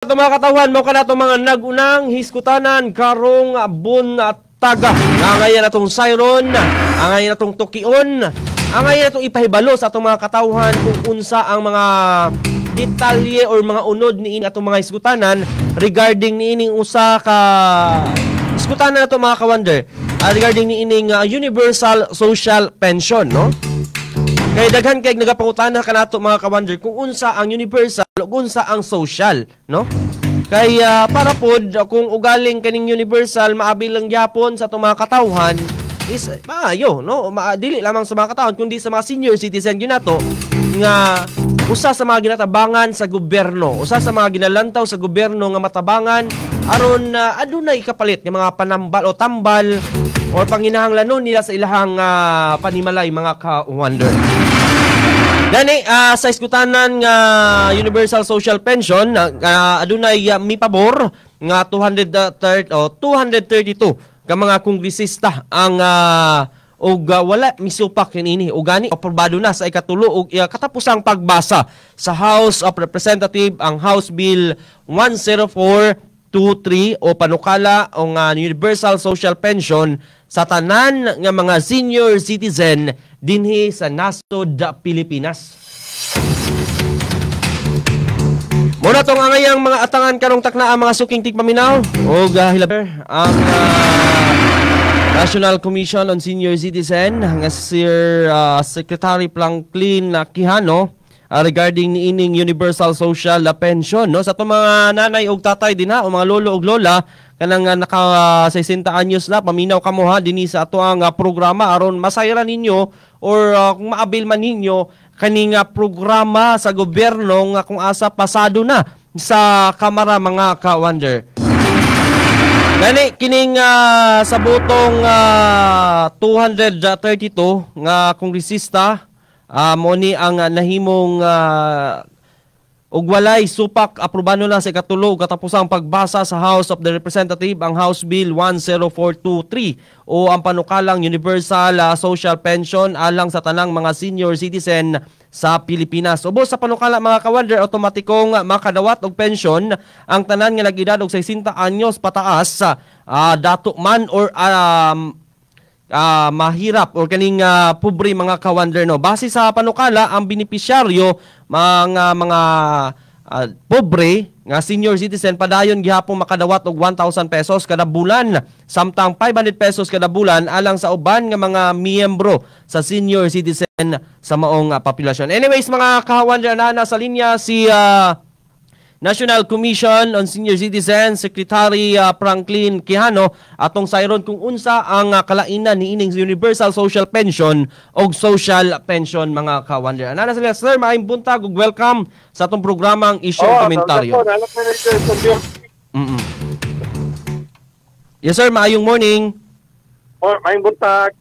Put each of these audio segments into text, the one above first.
Ito mga katawan mo ka na mga nagunang hiskutanan karong buntaga. Ngayon atong Siron, ngayon atong Tukion, ngayon atong ipahibalo sa atong mga katawhan kung unsa ang mga detalye or mga unod niini atong mga hiskutanan regarding niining usa ka hiskutanan nato mga kawander regarding niining universal social pension, no? Kay daghan kay nagapangutana kanato mga kawander kung unsa ang universal ug unsa ang social, no? Kay para pod kung ugaling kaning universal maabil lang gyapon sa atong mga katawhan is maayo, no? Dili lamang sa mga katawhan kundi sa mga senior citizen gyud nato nga usa sa mga ginatabangan sa gobyerno, usa sa mga ginalantaw sa gobyerno nga matabangan aron adunay kapalit nga mga panambal o tambal o panginahanglanon nila sa ilahang panimalay mga ka-wonder. Gani sa iskutanan nga universal social pension adunay mipabor nga 232 ka mga kongresista ang og wala misupak kini ug gani aprobado na sa ikatulo ug katapusang pagbasa sa House of Representatives ang House Bill 10423 o panukala o universal social pension sa tanan nga mga senior citizen dinhi sa nasod Pilipinas. Muna tong angayang mga atangan karong takna ang mga suking tigpaminaw o hilaber ang National Commission on Senior Citizen nga Sir Secretary Franklin Quijano regarding niining universal social pension, no, sa itong mga nanay ug tatay din o mga lolo ug lola kanang naka 60 anyos na paminaw kamo ha dinhi sa ato ang programa aron masayran ninyo or kung maabil man ninyo kaning programa sa gobyerno nga kung asa pasado na sa kamara mga ka-wonder. Gani kining sa botong 232 nga kongresista mo ni ang nahimong ug walay supak aprobado na sa ikatulo katapusang pagbasa sa House of the Representatives ang House Bill 10423 o ang panukalang universal social pension alang sa tanang mga senior citizen sa Pilipinas. Ubos sa panukala mga kawander otomatikong makadawat og pensyon ang tanan nga nag-edad og 60 anyos pataas dato man or mahirap or kaning pobre mga kawander, no. Base sa panukala ang benepisyaryo mga pobre nga senior citizen padayon gihapon makadawat og 1,000 pesos kada bulan samtang 500 pesos kada bulan alang sa uban nga mga miyembro sa senior citizen sa maong populasyon. Anyways mga kawander, na sa linya si National Commission on Senior Citizens Secretary Franklin Quijano atong sayron kung unsa ang kalainan niining universal social pension o social pension mga ka-wonder. Ana sila sir, maayong buntag ug welcome sa atong programang Issue Komentaryo. Yes sir, maayong morning. Maayong buntag.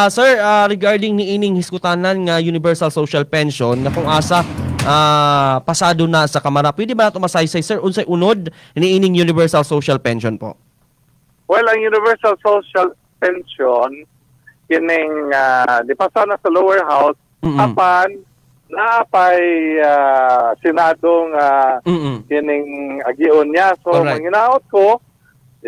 Sir, regarding niining hiskutanan nga universal social pension nga kung asa pasado na sa kamara. Pwede ba nato masaysay, sir, unsay unod niining universal social pension po? Well, ang universal social pension, kining di pa sana sa lower house, apan naapay senadong kining agion niya. So, manginaot ko,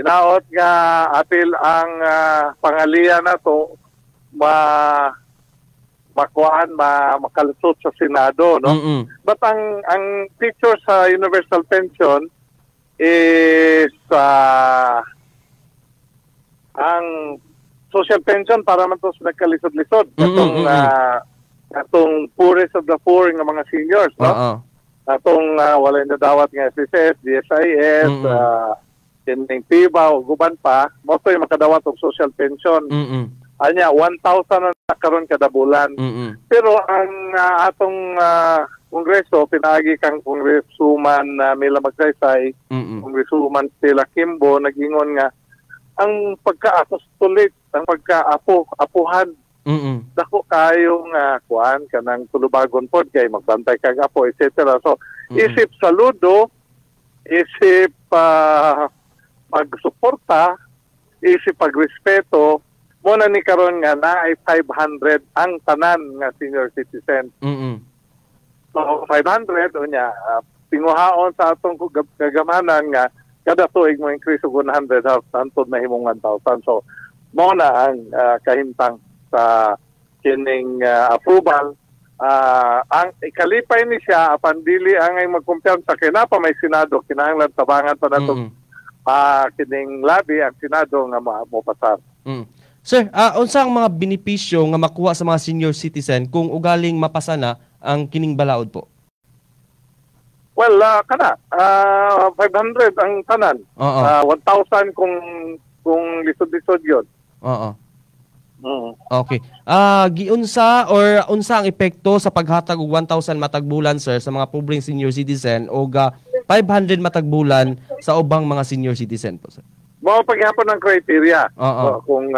inaot nga atil ang pangalian na to makalusot sa Senado, no? But ang picture sa universal pension is ang social pension para man to nagkalisod-lisod atong poorest of the poor nga mga seniors, no? Atong walay nadawat nga SSS, DSIS, kining PIBA o guban pa, most ay makadawat og social pension. Anya 1,000 na karon kada bulan. Pero ang atong kongreso pinaagi kang Congresswoman Mila Magsaysay, Congresswoman Stella Kimbo nagingon nga ang pagka-apostolit, ang pagka-apuhan dako kayong kuan kanang tulubagon pod kay magbantay kag apo etc. So isip saludo, isip pagsuporta, isip pagrespeto muna ni karon nga na ay 500 ang tanan nga senior citizen. So 500 unya tinguhaon sa atong kagamanan nga kada tuig mo increase og 100 hantod na himong 1,000. So mo na ang kahimtang sa kining approval. Ang ikalipay ni siya apan dili angay magkumpiyansa kay na pa may Senado kinahanglan tabangan pa nato kining labi ang Senado nga mo pasar. Sir, unsa ang mga benepisyo nga makuha sa mga senior citizen kung ugaling mapasa na ang kining balaod po? Well, 500 ang tanan. 1,000 kung lisod-lisod yun. Oo. Okay. Giunsa or unsa ang epekto sa paghatag og 1,000 matag bulan, sir, sa mga pobreng senior citizen o 500 matag bulan sa ubang mga senior citizen po, sir? Mao paghapon ng criteria. Kung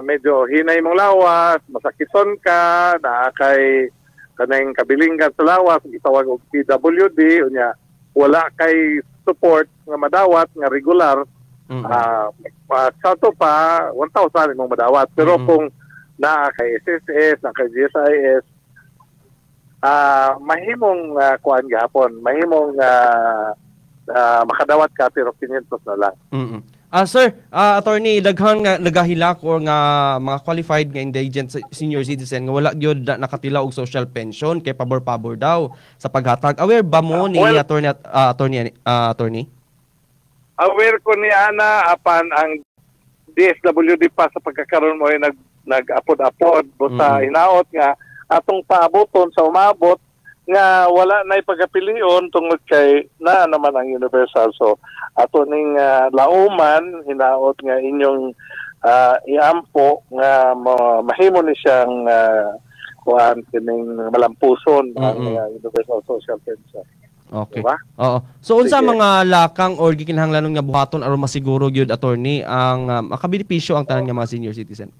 medyo hinay mong lawas, masakiton ka, na kay kanang kabilinggan sa lawas, gitawag og PWD, unya wala kay support nga madawat nga regular, sa to pa 1,000 imong madawat. Pero kung na kay SSS, na kay GSIS, mahimong kuan gihapon, mahimong makadawat ka pero 500 na lang. Sir, attorney, daghang nga nagahilak or nga mga qualified nga indigent senior citizen nga wala gyud nakatila og social pension kay pabor-pabor daw sa paghatag. Aware ba mo ni attorney? Aware ko ni ana apan ang DSWD pa sa pagkakaroon mo ay nag-apod-apod sa hinaot nga atong paaboton sa umabot nga wala na ipagapilion tungod kay na naman ang universal. So ato ning lauman hinaot nga inyong iampo nga mahimo ni siyang kuan kining malampuson ang universal social pension. Okay. Diba? Oo. So unsa mga lakang or gikinahanglanon nga buhaton aron masiguro gyud attorney ang makabenepisyo ang tanan nga mga senior citizen?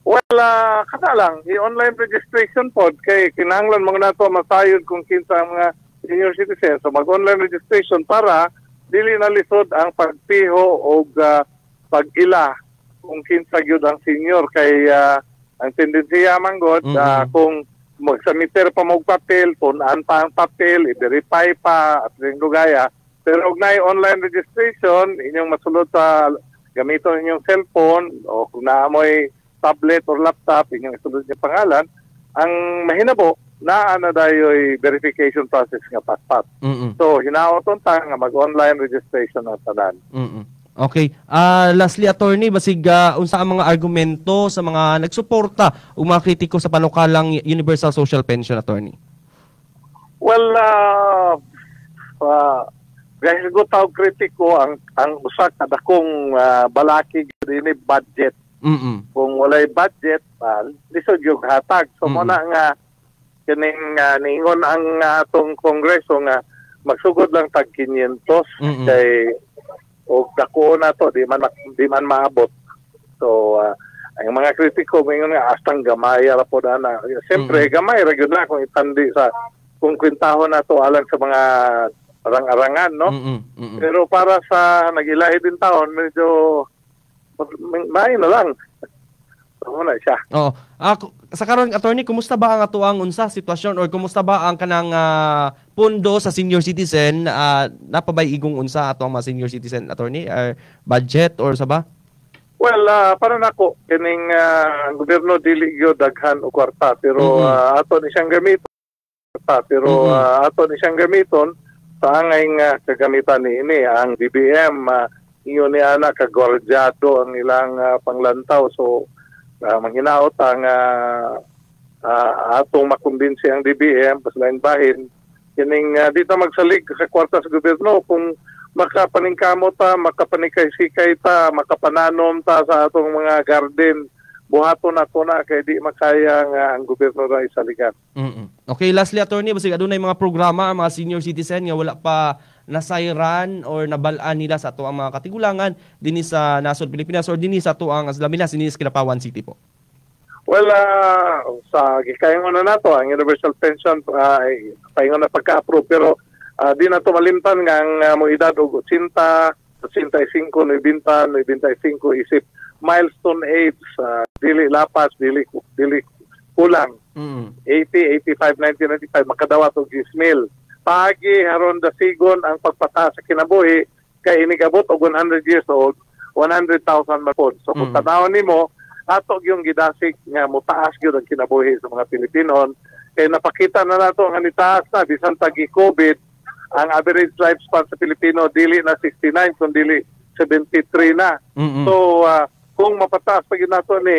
Well, kada lang, i-online registration pod kay kinahanglan mga nato masayod kung kinsa ang mga senior citizens. So mag-online registration para dili na lisod ang pagpiho o pag-ila kung kinsa gyud ang senior kay ang tendensiya man god kung magsumiter pa mo papel, tunan pa ang papel, i-verify pa at ring lugaya. Pero og nay online registration, inyong masulod sa gamiton inyong cellphone o kung naamoy tablet or laptop, inyong isulod niya pangalan, ang mahinabo na dayoy verification process nga paspat. So hinaoton ta nga mag-online registration na tanan. Okay. Lastly, attorney, basig unsa ang mga argumento sa mga nagsuporta o mga kritiko sa panukalang Universal Social Pension, attorney? Well, guys, go tawag kritiko ang usa ka dakong balaki ini budget. Kung walay budget, lisod yung hatag. So muna nga kining niingon ang atong kongreso nga magsugod lang tag 500 kay o dako na to di man maabot. So ang mga kritiko mingon nga astang gamay ra po na. Siyempre gamay ra gyud na kung itandi sa kung kwintahon na to alang sa mga arang-arangan, no? Pero para sa nagilahi din taon medyo may na lang. Ano siya. Oo. Sa karon, attorney, kumusta ba ang atuang unsa sitwasyon or kumusta ba ang kanang pundo sa senior citizen? Napabay igong unsa atuang mga senior citizen, attorney? Budget or sa ba? Well, para nako kining ang gobyerno dili gyud daghan og kwarta pero ato ni siyang gamiton sa angay kagamitan ni ang DBM ingon ni ana ka gordyado ang ilang panglantaw. So manghinaot ang atong makumbinsi ang DBM paslain bahin kining dito magsalig sa kwarta sa gobyerno kung makapaningkamot ta, makapanikay-sikay ta, makapananom ta sa atong mga garden, buhaton nato na kay di makaya nga ang gobyerno ra isaligan. Okay, lastly, attorney, basig adunay mga programa ang mga senior citizen nga wala pa nasayran or nabalaan nila sa ato ang mga katigulangan dinhi sa nasod Pilipinas or dinhi sa ato ang Laminas dinhi sa Kinapawan City po? Well, sa gikayon na nato ang universal pension paingon na pagka-approve pero di na to malimtan nga ang mo edad og 80, 85, 90, 95 isip milestone age, dili lapas, dili kulang. 80, 85, 90, 95 makadawat og 10,000 pagi haron dasigon ang pagpataas sa kinabuhi kay inigabot og 100 years old, 100,000 mapod. So kung tanawon nimo, ato yung gidasig nga mutaas gyud ang kinabuhi sa mga Pilipino. Kay napakita na nato nga nitaas na bisan tagi COVID, ang average lifespan sa Pilipino dili na 69 kundi 73 na. So kung mapataas pa gyud nato ni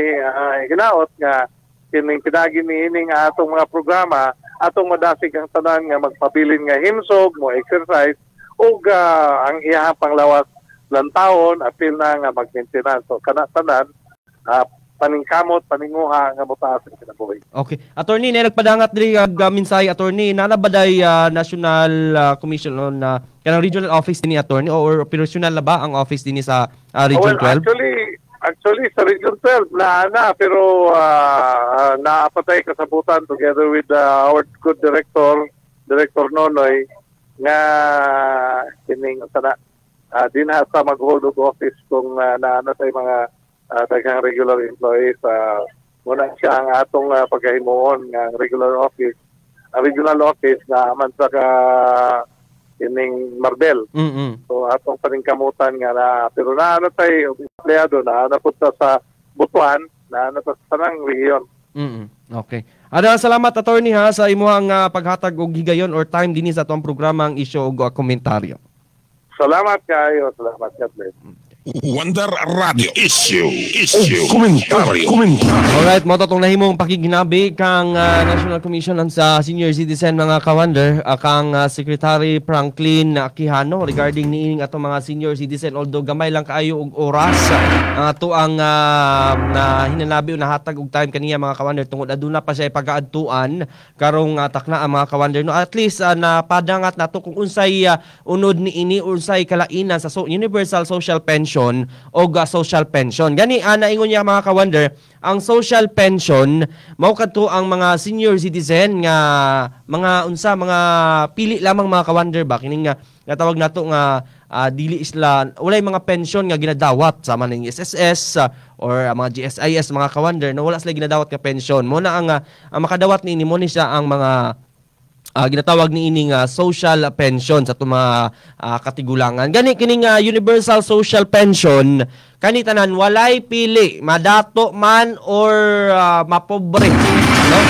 hinaot nga kining pinagi niining atong mga programa, atong madasig ang tanan nga magpabilin nga himsog, mo exercise ug ang iyahang panglawas lantawon apil na nga mag-maintenance. So kana tanan paningkamot, paninguha nga mutaas ang kinabuhi. Okay. Attorney, nagpadangat diri minsay attorney nanabaday National Commission on kanang regional office ni attorney or operational na ba ang office dinhi sa Region 12? Actually sa Region 12 na pero naapatay kasabutan together with our good Director Nonoy nga kining sana dinha sa mag-hold of office kung naano tay mga daghang regular employees. Muna siya ang atong pagkahimuon ng regular office, regional office na man sa kining Marbel. So atong paningkamutan nga na pero naano tay empleyado na napunta sa Butuan na sa tanang rehiyon. Okay. Salamat attorney ha sa imuhang paghatag og higayon or time dinhi sa atong programa ang isyu og komentaryo. Salamat kayo. Salamat kayo. Wonder Radio Issue Komentaryo. Alright, mo tong nahimong pakiginabi kang National Commission sa Senior Citizen mga kawander, kang Secretary Franklin Quijano regarding niining atong mga senior citizen, although gamay lang kaayo og oras ato ang na hinanabi o nahatag og time kaniya mga kawander tungod aduna pa siya pagaadtuan karong takna ang mga kawander, no, at least napadangat nato kung unsay unod niini unsay kalainan sa Universal Social Pension o social pension. Gani naingon niya mga kawander, ang social pension mao kadto ang mga senior citizen nga mga pili lamang mga kawander ba kining nga tawag nato nga dili isla walay mga pension nga ginadawat sama ning SSS or mga GSIS mga kawander na wala sila ginadawat nga pension. Mo na ang makadawat niini mo ni siya ang mga ginatawag ni ining social pension sa itong mga katigulangan. Gani kining universal social pension, kani tanan walay pili, madato man or mapobre. No?